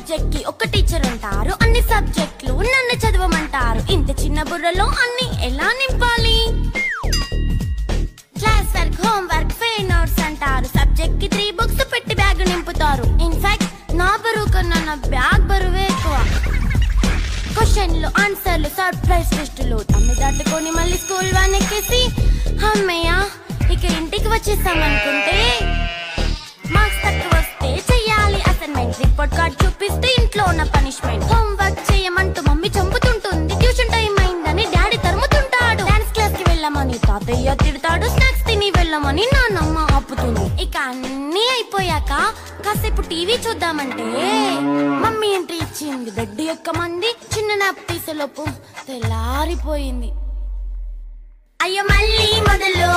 Subject కి ఒక teacher ఉంటారు, అన్ని సబ్జెక్టులు నన్ను చదవమంటారు. ఇంత చిన్న బుర్రలో అన్ని ఎలా నింపాలి? Class work, home work, fair notes అంటారు. సబ్జెక్ట్ కి 3 బుక్స్ పెట్టి బ్యాగ్ నింపుతారు. ఇన్ఫాక్ట్ నా బరువు కన్నా నా బ్యాగ్ బరువే ఎక్కువ. క్వశ్చన్లు, ఆన్సర్లు, సర్ప్రైజ్ టెస్టులు తమ్మి దాటుకొని మళ్ళీ స్కూల్ వ్యాన్ ఎక్కేసి అమ్మయ్య ఇక ఇంటికి వచ్చేసామనుకుంటే మార్క్స్ తక్కువ వస్తే చెయ్యాలి అసైన్మెంట్. రిపోర్ట్ కార్డ్ చూపిస్తే ఇంట్లో ఉన్న పనిష్మెంట్. హోమ్ వర్క్ చేయమంటూ మమ్మీ చంపుతుంటుంది. ట్యూషన్ టైం అయిందని డాడీ తరుముతుంటాడు. డాన్స్ క్లాస్ కి వెళ్ళమని తాతయ్య తిడతాడు. స్నాక్స్ తిని వెళ్ళమని నాన్నమ్మ ఆపుతుంది. ఇక అన్నీ అయిపోయాక కాసేపు టీవీ చూద్దామంటే మమ్మీ ఎంట్రీ ఇచ్చింది. బెడ్ ఎక్కమంది. చిన్న నాప్ తీసేలోపు తెల్లారిపోయింది. అయ్యో మళ్ళీ మొదలు